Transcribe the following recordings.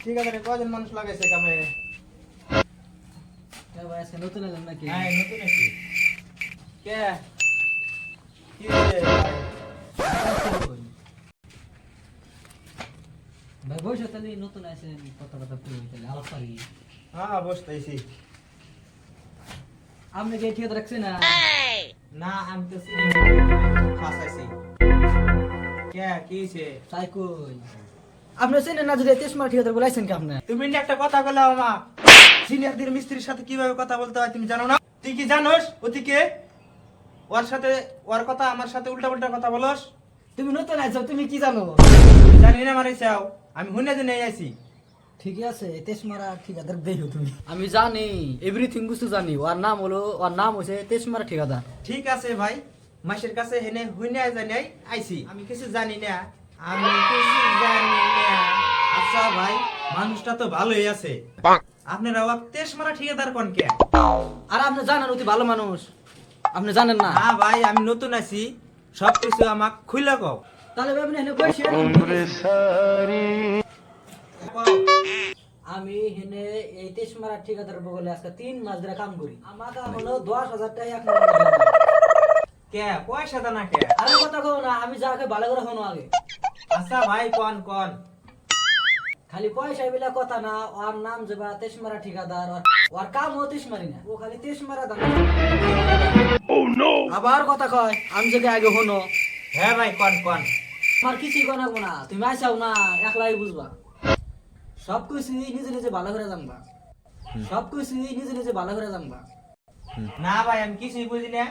ঠিক আছে কয়জন মানুষ লাগাইছে কামে? ভাই আজকে নতুন এলাম নাকি? হ্যাঁ নতুন নাকি? কে কি হইছে ভাই বসে তাহলে নতুন আছেন কথা কথা তাহলে আলাপ পারি। হ্যাঁ বসতেছি। আপনি কি ঠিক রাখছেন না? না আমি তো ফাঁসাইছি। কে কি হইছে? তাই কই আপনি চেনেন না যদি তেজমার ঠিকাদার বলাইছেন কি আপনি? তুমি না একটা কথা বললে আমা সিনিয়রদের মিস্ত্রির সাথে কিভাবে কথা বলতে হয় তুমি জানো না? তুই কি জানোস ওদিকে ওর সাথে ওর কথা আমার সাথে উল্টা কথা বলস? তুমি নতুন আছো তুমি কি জানো? আমি জানি না মারাইছাও আমি হুনে যে নেই আইছি। ঠিকই আছে তেজমারা ঠিকাদার দেখো তুমি। আমি জানি এভরিথিং কিছু জানি। ওর নাম হইছে তেজমারা ঠিকাদার। ঠিক আছে ভাই মাসের কাছে হেনে হুনে জানি আইছি আমি কিছু জানি না। আমি কিছু জানি না। আচ্ছা ভাই মানুষটা তো ভালোই আছে আপনারা ওয়াক তেজ মারা ঠিকাদার কোন কে? আর আপনি জানেন অতি ভালো মানুষ আপনি জানেন না? না ভাই আমি নতুন আছি সবকিছু আমাক খুইলা কও। তাহলে আপনি এনে বসে আমি হেনে এই তেজমারা ঠিকাদার বগলে আজকে 3 মাস ধরে কাম করি। আমাকে হলো 10,000 টাকা এক মাস দেন। কে পয়সা দানা কে? আরে কথা কও না আমি যাকে ভালো করে হনো আগে। আচ্ছা ভাই কোন খালি পয়সা বিলা কথা না ওর নাম যেবা তেজমারা ঠিকাদার ওর কাম ও তেজমারি না ও খালি তেজমারা দাম। আবার কথা কয় আমি যদি আগে হনো। হ্যাঁ ভাই কোন আমার কিছুই কোনাবো না তুমি আইসাও না একলাই বুঝবা। সব কিছু নিজে নিজে ভালো করে জানবা। সব কিছু নিজে নিজে ভালো করে জানবা। না ভাই আমি কিছুই বুঝি না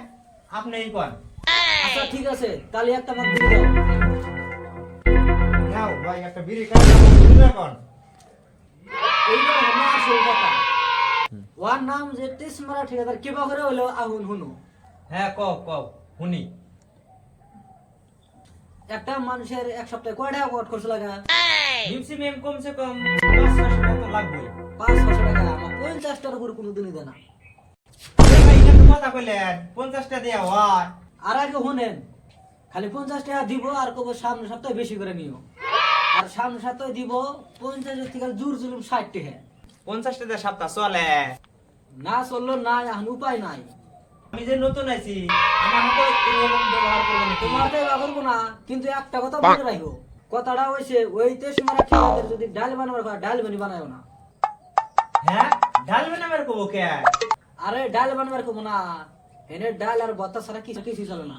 আপনিই কোন। আচ্ছা ঠিক আছে তাহলে একটা মাছ দিয়ে দাও। নাও ভাই একটা বিড়ি খাও বুঝলে কোন? এইবার হলো আসল কথা। ওর নাম যে তেজমারা ঠিকাদার কিবা করে হলো আহুন হুনো। হ্যাঁ কও হুনি। একটা মানুষের এক সপ্তাহে কয় টাকা কট খরচ লাগা? ম্যাক্সিমাম কমসে কম 10-6 টাকা তো লাগবেই। 500 টাকা আমার 50 টাকার উপর কোনোদিনই দেয় না। এই ভাই এটা তো কথা কইলেন 50 টাকা দেয়া হয়। আর আগে শুনেন খালি 50 টাকা দিব আর কব সামনে সপ্তাহে বেশি করে নিও। আর সামনে সপ্তাহে দিব 50 থেকে জোর জুলুম 60 টাকা। 50 টাকা সপ্তাহ চলে। না চললো না এখন উপায় নাই। আমি যে নতুন আইছি আমার তো এরকম ব্যবহার করব না। তোমার তো এবার করবো না কিন্তু একটা কথা মনে রাখো কথাটা হইছে ওই তেজমারা ঠিকাদার যদি ডাল বানাবার কথা ডাল বানায়ও না। হ্যাঁ ডাল বানাবার কব কে? আরে ডাল বানাবার কব না এনে ডাল আর ভর্তা ছাড়া কিছু চলে না।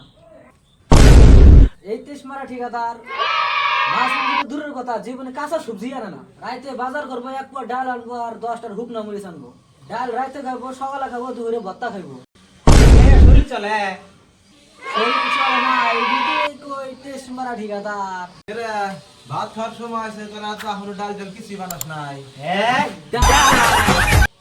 এই তেজমারা ঠিকাদার মাছ মাংস তো দূরের কথা জীবনে কাঁচা সবজি আনে না। রাইতে বাজার করবো 1 পোয়া ডাল আনবো আর 10টার হুকনা মরিচ আনবো। ডাল রাইতে খাইবো সকালে খাবো দুপুরে ভর্তা খাইবো। শরীর চলে। শরীর চলে না এইদিকে কই তেজমারা ঠিকাদার। ভাত খাওয়ার সময় আছে তোরা তো এখনো ডাল কিছুই বানাস নাই। হ্যাঁ ডাল